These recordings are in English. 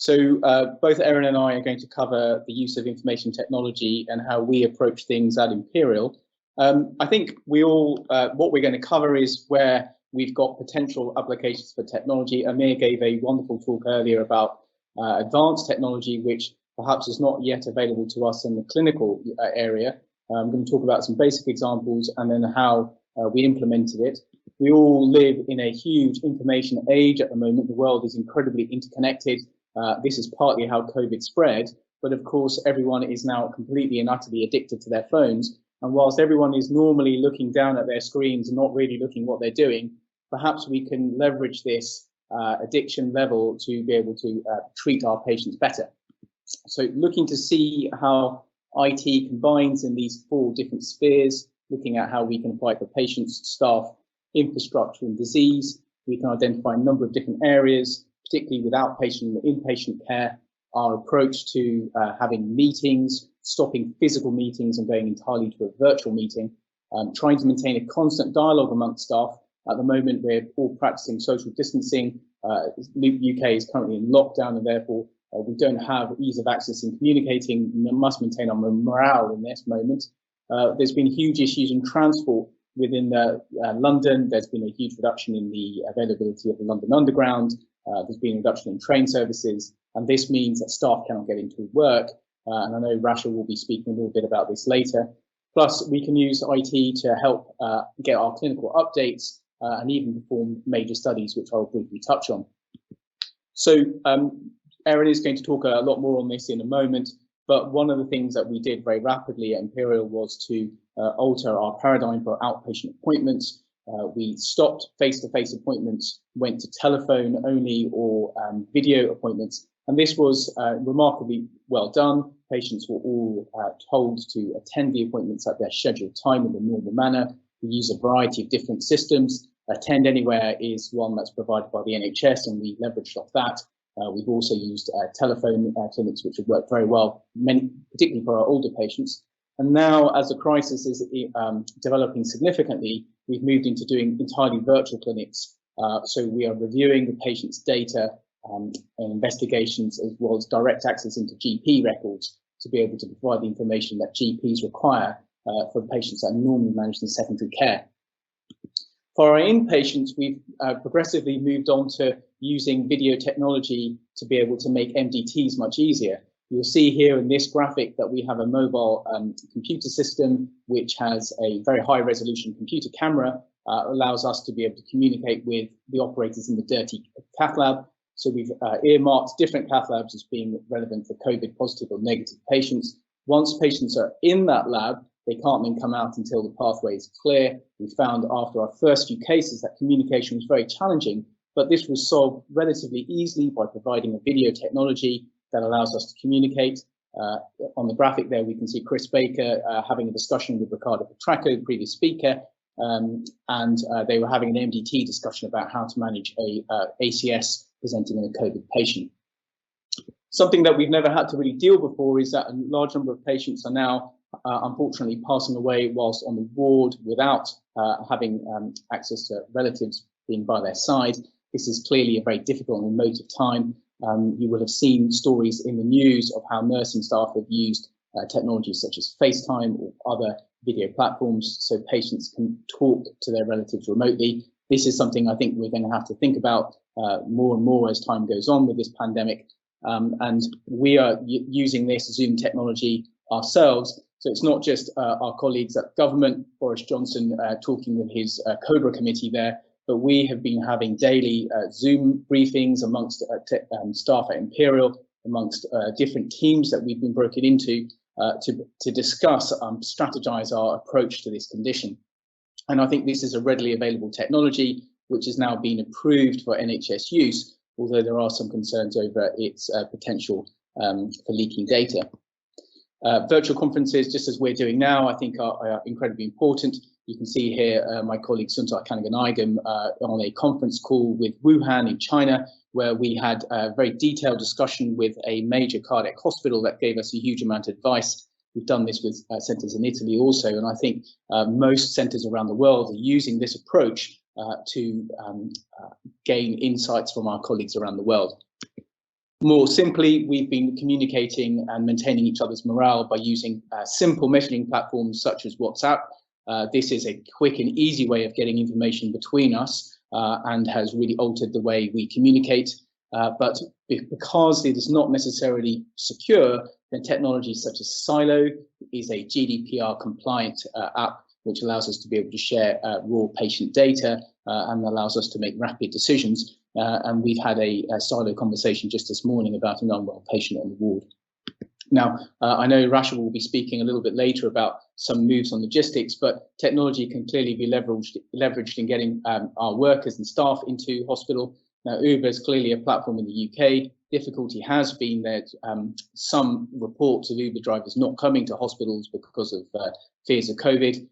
So both Erin and I are going to cover the use of information technology and how we approach things at Imperial. I think what we're going to cover is where we've got potential applications for technology. Amir gave a wonderful talk earlier about advanced technology, which perhaps is not yet available to us in the clinical area. I'm going to talk about some basic examples and then how we implemented it. We all live in a huge information age at the moment. The world is incredibly interconnected. This is partly how COVID spread, but of course everyone is now completely and utterly addicted to their phones. And whilst everyone is normally looking down at their screens and not really looking what they're doing, perhaps we can leverage this addiction level to be able to treat our patients better. So looking to see how IT combines in these 4 different spheres, looking at how we can fight for patients, staff, infrastructure and disease. We can identify a number of different areas, particularly with outpatient and inpatient care, our approach to having meetings, stopping physical meetings and going entirely to a virtual meeting, trying to maintain a constant dialogue amongst staff. At the moment, we're all practicing social distancing. UK is currently in lockdown and therefore we don't have ease of access in communicating. We must maintain our morale in this moment. There's been huge issues in transport within London. There's been a huge reduction in the availability of the London Underground. There's been a reduction in train services, and this means that staff cannot get into work. And I know Rasha will be speaking a little bit about this later. Plus, we can use IT to help get our clinical updates and even perform major studies, which I'll briefly touch on. So Erin is going to talk a lot more on this in a moment, but one of the things that we did very rapidly at Imperial was to alter our paradigm for outpatient appointments. We stopped face-to-face appointments, went to telephone only or video appointments, and this was remarkably well done. Patients were all told to attend the appointments at their scheduled time in the normal manner. We use a variety of different systems. Attend Anywhere is one that's provided by the NHS, and we leveraged off that. We've also used telephone clinics, which have worked very well, particularly for our older patients. And now, as the crisis is developing significantly, we've moved into doing entirely virtual clinics. So we are reviewing the patient's data and investigations, as well as direct access into GP records to be able to provide the information that GPs require for patients that are normally managed in secondary care. For our inpatients, we've progressively moved on to using video technology to be able to make MDTs much easier. You'll see here in this graphic that we have a mobile computer system which has a very high resolution computer camera, allows us to be able to communicate with the operators in the dirty cath lab. So we've earmarked different cath labs as being relevant for COVID positive or negative patients. Once patients are in that lab, they can't then come out until the pathway is clear. We found after our first few cases that communication was very challenging, but this was solved relatively easily by providing a video technology that allows us to communicate. On the graphic there, we can see Chris Baker having a discussion with Ricardo Petracco, the previous speaker, and they were having an MDT discussion about how to manage a ACS presenting in a COVID patient. Something that we've never had to really deal before is that a large number of patients are now unfortunately passing away whilst on the ward without having access to relatives being by their side. This is clearly a very difficult and emotive time. You will have seen stories in the news of how nursing staff have used technologies such as FaceTime or other video platforms so patients can talk to their relatives remotely. This is something I think we're going to have to think about more and more as time goes on with this pandemic. And we are using this Zoom technology ourselves. So it's not just our colleagues at government, Boris Johnson talking with his COBRA committee there, but we have been having daily Zoom briefings amongst staff at Imperial, amongst different teams that we've been broken into to discuss, strategize our approach to this condition. And I think this is a readily available technology, which has now been approved for NHS use, although there are some concerns over its potential for leaking data. Virtual conferences, just as we're doing now, I think are incredibly important. You can see here my colleague Suntar Kanaganayagam on a conference call with Wuhan in China, where we had a very detailed discussion with a major cardiac hospital that gave us a huge amount of advice. We've done this with centres in Italy also, and I think most centres around the world are using this approach to gain insights from our colleagues around the world. More simply, we've been communicating and maintaining each other's morale by using simple messaging platforms such as WhatsApp. This is a quick and easy way of getting information between us and has really altered the way we communicate. But because it is not necessarily secure, then technologies such as Silo is a GDPR compliant app which allows us to be able to share raw patient data and allows us to make rapid decisions. And we've had a Silo conversation just this morning about an unwell patient on the ward. Now, I know Rashid will be speaking a little bit later about some moves on logistics, but technology can clearly be leveraged in getting our workers and staff into hospital. Now, Uber is clearly a platform in the UK. Difficulty has been that some reports of Uber drivers not coming to hospitals because of fears of COVID.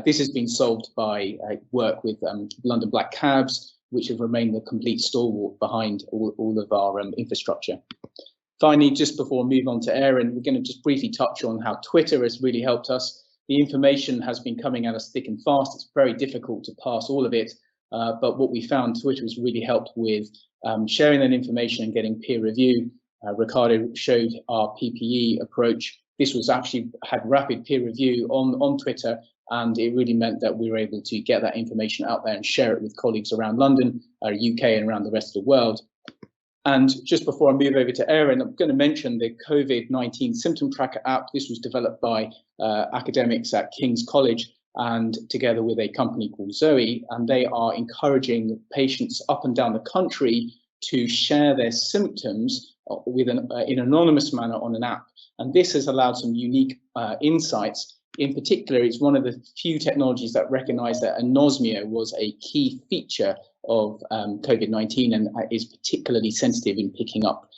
This has been solved by work with London Black Cabs, which have remained the complete stalwart behind all of our infrastructure. Finally, just before we move on to Aaron, we're going to just briefly touch on how Twitter has really helped us. The information has been coming at us thick and fast. It's very difficult to pass all of it. But what we found, Twitter has really helped with sharing that information and getting peer review. Ricardo showed our PPE approach. This was actually had rapid peer review on Twitter, and it really meant that we were able to get that information out there and share it with colleagues around London, UK, and around the rest of the world. And just before I move over to Aaron, I'm going to mention the COVID-19 Symptom Tracker app. This was developed by academics at King's College and together with a company called Zoe, and they are encouraging patients up and down the country to share their symptoms with in an anonymous manner on an app. And this has allowed some unique insights. In particular, it's one of the few technologies that recognize that anosmia was a key feature of COVID-19 and is particularly sensitive in picking up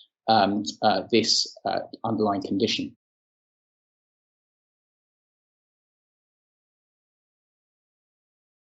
this underlying condition.